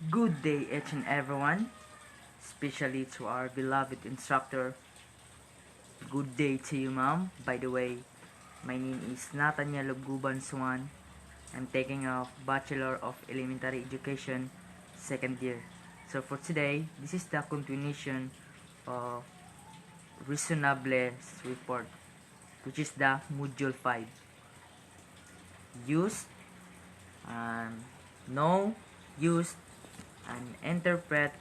Good day, each and everyone, especially to our beloved instructor. Good day to you, ma'am. By the way, my name is Nathaniel Lubguban Suan. I'm taking a Bachelor of Elementary Education, second year. So for today, this is the continuation of Reasonables report, which is the Module 5. Use, um, know, use, and interpret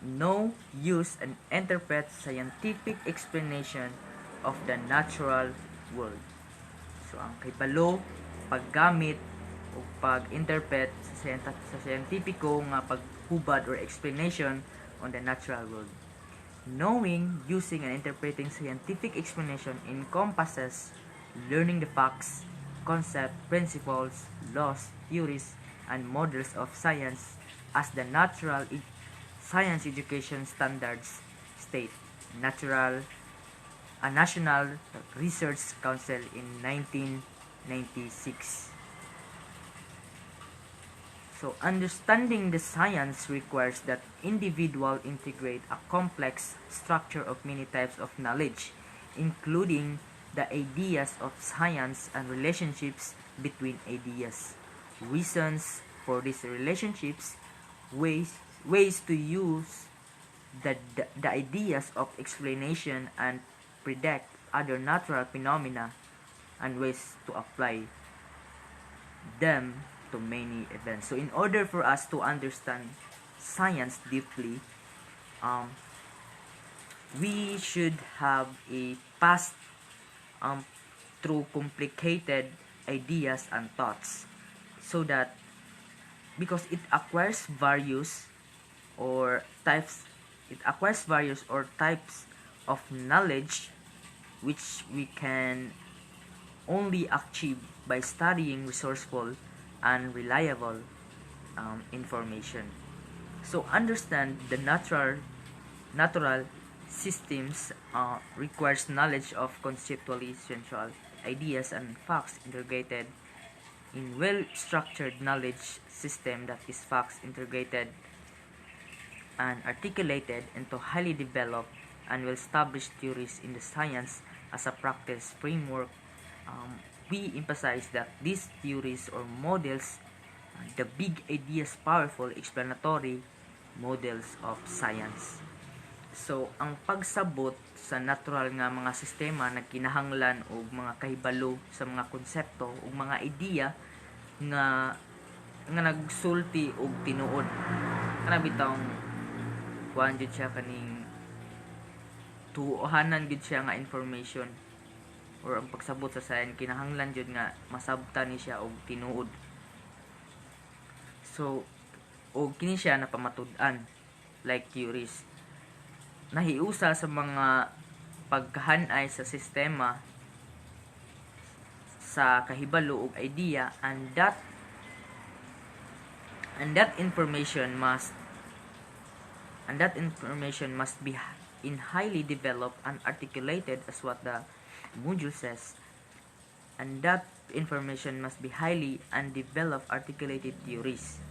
know, use, and interpret scientific explanation of the natural world. So, ang kahibalo, paggamit, o pag-interpret sa scientifico nga paghubad or explanation on the natural world. Knowing, using, and interpreting scientific explanation encompasses learning the facts, concepts, principles, laws, theories, and models of science as the natural science education standards state. A National Research Council in 1996. So, understanding the science requires that individual integrate a complex structure of many types of knowledge, including the ideas of science and relationships between ideas, reasons for these relationships, ways to use the ideas of explanation and predict other natural phenomena, and ways to apply them to many events. So in order for us to understand science deeply, um, we should have a pass through complicated ideas and thoughts, so that because or it acquires various or types of knowledge which we can only achieve by studying resourceful and reliable information. So understand the natural systems requires knowledge of conceptually essential ideas and facts integrated in well-structured knowledge system, that is facts integrated and articulated into highly developed and well-established theories in the science as a practice framework. We emphasize that these theories or models, the big ideas, powerful explanatory models of science. So, ang pagsabot sa natural nga mga sistema nagkinahanglan og mga kahibalo sa mga konsepto ug mga ideya nga nagsulti og tinuod. Kana bitawng kuan jud siya kaning tuohanan gid siya nga information, or ang pagsabot sa science kinahanglan jud nga masabtan ni siya og tinuod. So, og kini siya napamatud-an like theories. Nahiusa sa mga pagkahanay sa sistema sa kahibalo ug idea, and that information must be in highly developed and articulated, as what the module says, and that information must be highly undeveloped articulated theories.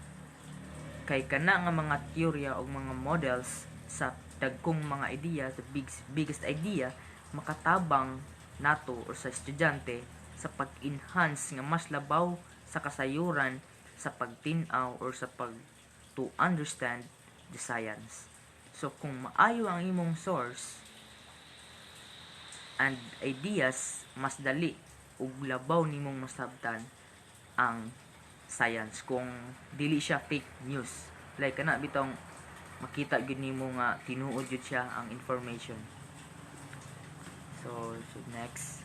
Kay kana nga mga teorya o mga models sa dagkong mga ideya, the biggest idea, makatabang nato o sa estudyante sa pag-enhance nga mas labaw sa kasayuran sa pagtin-aw or sa to understand the science. So kung maayo ang imong source and ideas, mas dali ug labaw nimong masabtan ang science kung dili siya fake news. Like kana bitong makita gyud nimo nga tinuod gyud siya ang information. So next,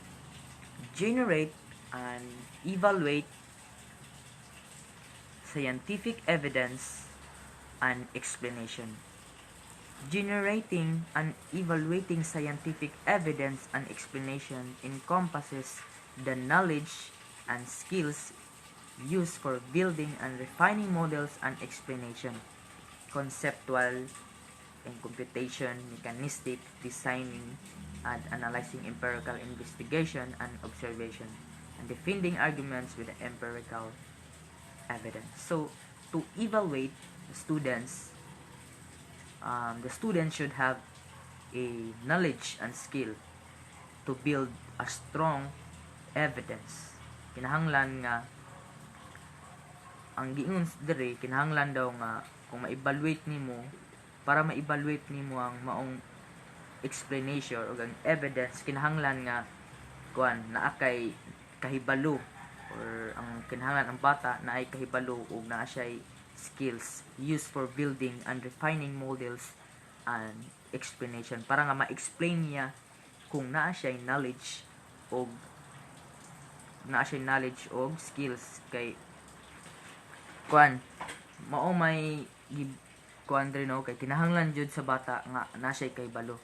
generate and evaluate scientific evidence and explanation. Generating and evaluating scientific evidence and explanation encompasses the knowledge and skills used for building and refining models and explanation, conceptual and computation, mechanistic designing and analyzing empirical investigation and observation, and defending arguments with empirical evidence. So, to evaluate the students, the students should have a knowledge and skill to build a strong evidence. Kinahanglan nga ang giingon dire, kinahanglan daw nga kung ma-evaluate nimo, para ma-evaluate nimo ang maong explanation o ang evidence, kinahanglan nga kuan naa kay kahibalo, or ang kinahanglan ang bata na ay kahibalo ug naa siya skills used for building and refining models and explanation, para nga ma-explain niya kung naa siya knowledge o skills. Kay kuan mao may kuan rin, no, kay kinahanglan jud sa bata nga na siya kahibalo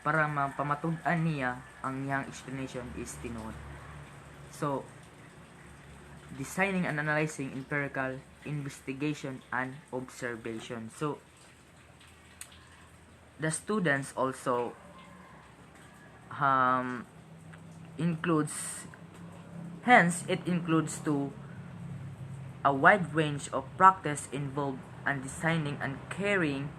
para mapamatud-an niya ang iyang explanation is tinuod. So, designing and analyzing empirical investigation and observation. So, the students also includes, hence it includes to a wide range of practice involved in designing and carrying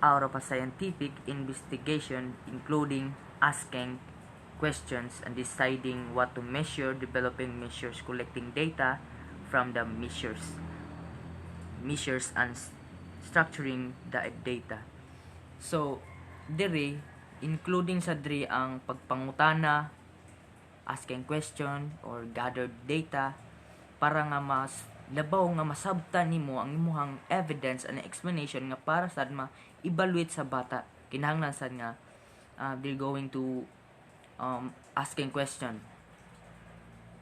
out of a scientific investigation, including asking questions and deciding what to measure, developing measures, collecting data from the measures and structuring the data. So, dire, including sa dire ang pagpangutana, asking question, or gathered data, para nga mas labaw nga masabtan nimo ang imong evidence and explanation nga para sad ma-evaluate sa bata. Kinahanglan sad nga they're going to asking question.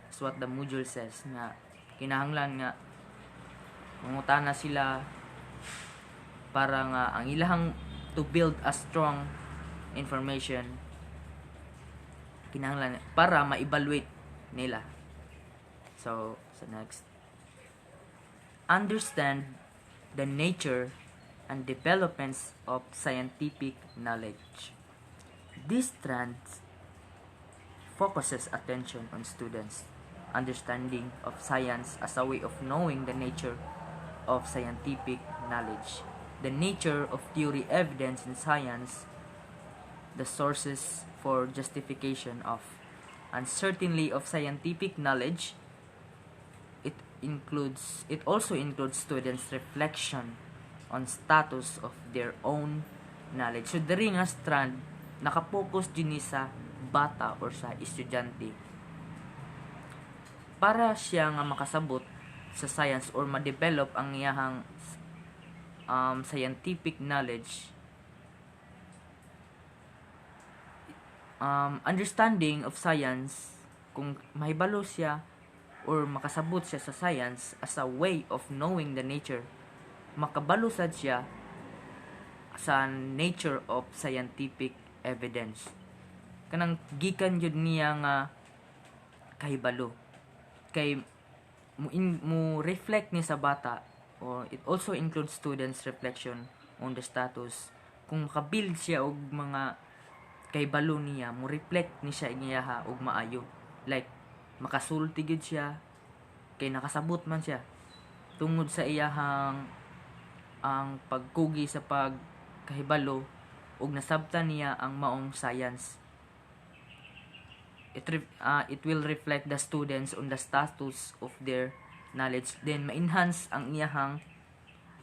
That's what the module says, nga kinahanglan nga mangutana sila para nga ang ilahang to build a strong information, kinahanglan para ma-evaluate nila. So next, understand the nature and developments of scientific knowledge. This strand focuses attention on students' understanding of science as a way of knowing the nature of scientific knowledge, the nature of theory, evidence in science, the sources for justification of, and certainly of scientific knowledge. It also includes students' reflection on status of their own knowledge. So diri nga strand nakapokus din sa bata or sa estudyante para siya nga makasabot sa science or ma-develop ang iyahang scientific knowledge. Understanding of science, kung mahibalo siya or makasabot siya sa science as a way of knowing the nature, makabalo sad siya sa nature of scientific evidence. Kanang gikan jud niya nga kahibalo kay mo reflect ni sa bata, or it also includes students' reflection on the status. Kung makabuild siya og mga kahibalo niya, mo reflect ni siya iyaha og maayo, like makasulti gid siya kay nakasabot man siya tungod sa iyahang ang pagkugi sa pagkahibalo ug nasabtan niya ang maong science. It will reflect the students on the status of their knowledge, then ma-enhance ang iyahang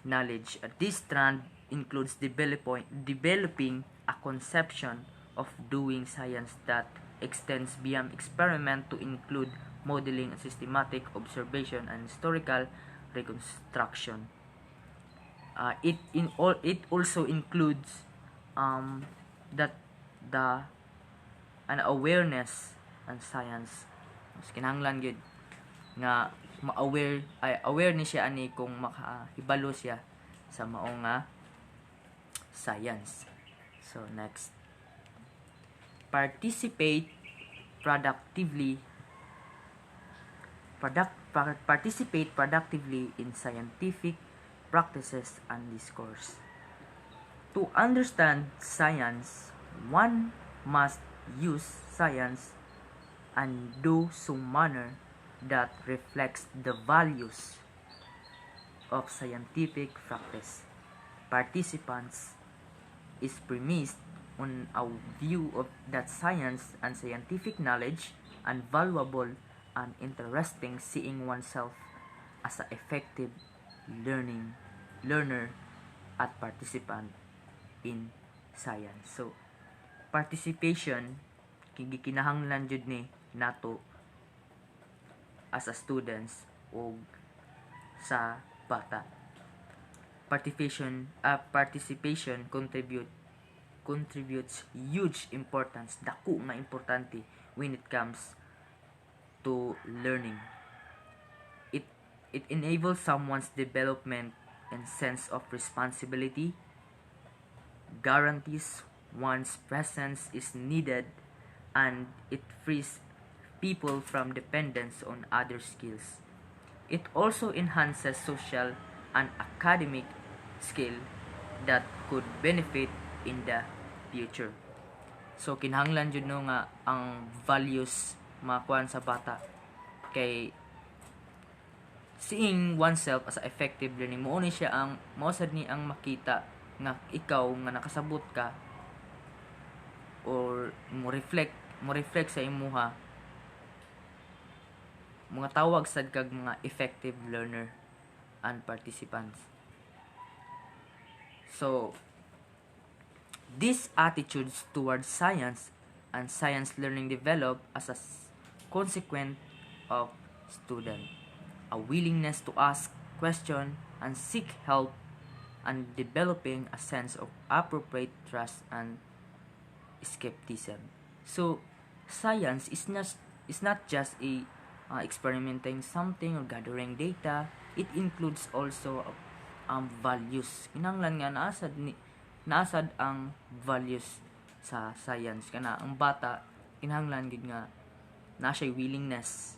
knowledge. This strand includes developing a conception of doing science that extends beyond experiment to include modeling and systematic observation and historical reconstruction. It also includes an awareness and science. Mas kinahanglan gyud nga aware ni siya ani kung makahibalo siya sa mao nga science. So next, participate productively in scientific practices and discourse. To understand science, one must use science and do so manner that reflects the values of scientific practice. Participants is premised on a view of that science and scientific knowledge and valuable and interesting, seeing oneself as an effective learner at participant in science. So participation gikinahanglan jud ni nato as a students o sa bata. Participation contributes huge importance, dako nga importante when it comes to learning. It enables someone's development and sense of responsibility, guarantees one's presence is needed, and it frees people from dependence on other skills. It also enhances social and academic skill that could benefit in the future. So kinahanglan jud no nga ang values makuan sa bata kay seeing oneself as a effective learning mo ni siya ang mausad ni ang makita nga ikaw nga nakasabot ka or mo reflect sa imuha mga tawag sad kag mga effective learner and participants. So these attitudes towards science and science learning develop as a consequence of student a willingness to ask question and seek help and developing a sense of appropriate trust and skepticism. So science is not just a experimenting something or gathering data. It includes also values. Kinahanglan nga naasad ang values sa science kana ang bata kinahanglan gid nga na siya willingness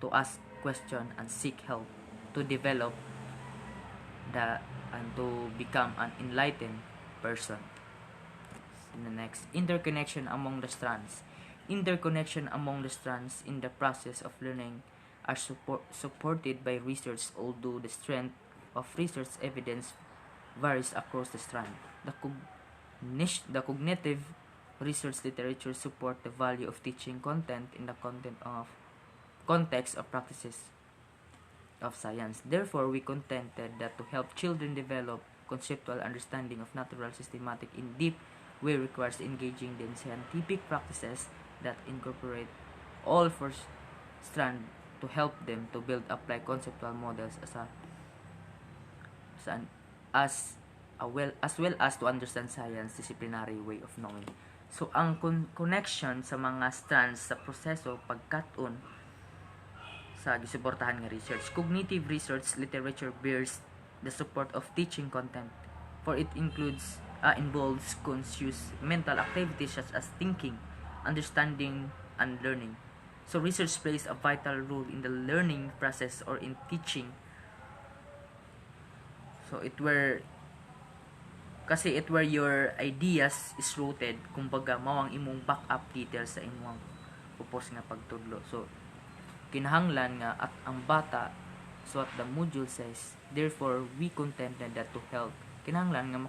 to ask question and seek help to develop and to become an enlightened person. In the next, interconnection among the strands. Interconnection among the strands in the process of learning are supported by research, although the strength of research evidence varies across the strand. The cognitive research literature support the value of teaching content in the context of practices of science. Therefore, we contended that to help children develop conceptual understanding of natural systematic in deep way requires engaging them in scientific practices that incorporate all four strands to help them to build apply conceptual models as well as to understand science disciplinary way of knowing. So ang connection sa mga strands sa proseso pagkat-on sa gisuportahan nga research. Cognitive research literature bears the support of teaching content, for it involves conscious mental activities such as thinking, understanding, and learning. So research plays a vital role in the learning process or in teaching. So it where your ideas is rooted, kumbaga mao ang imong backup details sa imong purpose nga pagtudlo. So kinahanglan nga at ang bata, so what the module says, therefore we contended that to help kinahanglan nga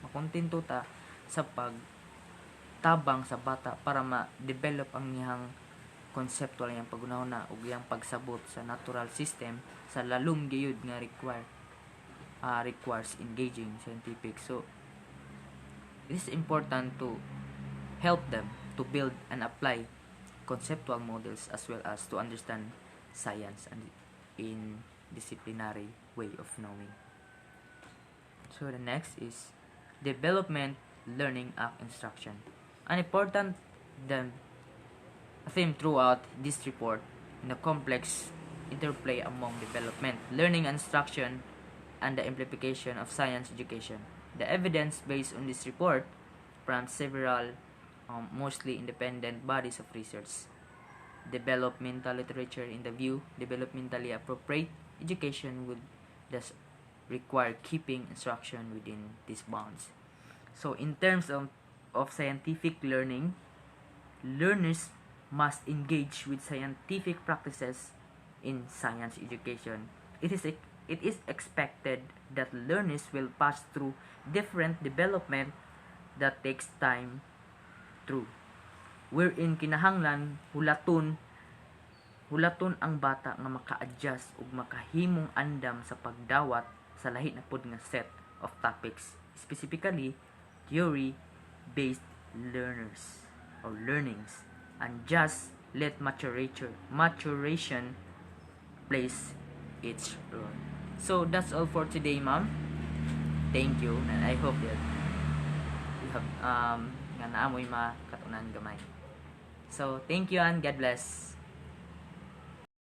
makontento ta sa pagtabang sa bata para ma-develop ang iyang conceptual yang pagunahuna ug iyang pagsabot sa natural system sa lalong gayud nga requires engaging scientific. So it is important to help them to build and apply conceptual models as well as to understand science and in disciplinary way of knowing. So the next is development, learning, and instruction. An important theme throughout this report in the complex interplay among development, learning, and instruction, and the implication of science education. The evidence based on this report from several mostly independent bodies of research, developmental literature in the view developmentally appropriate education would thus require keeping instruction within these bounds. So in terms of scientific learning, learners must engage with scientific practices in science education. It is it is expected that learners will pass through different development that takes time through. Wherein kinahanglan hulaton ang bata nga maka-adjust ug makahimong andam sa pagdawat sa lahi na pud nga set of topics, specifically theory-based learners or learnings, and just let maturation plays its role. So that's all for today, ma'am. Thank you, and I hope that you have nga naamoy makatunan gamay. So thank you and God bless.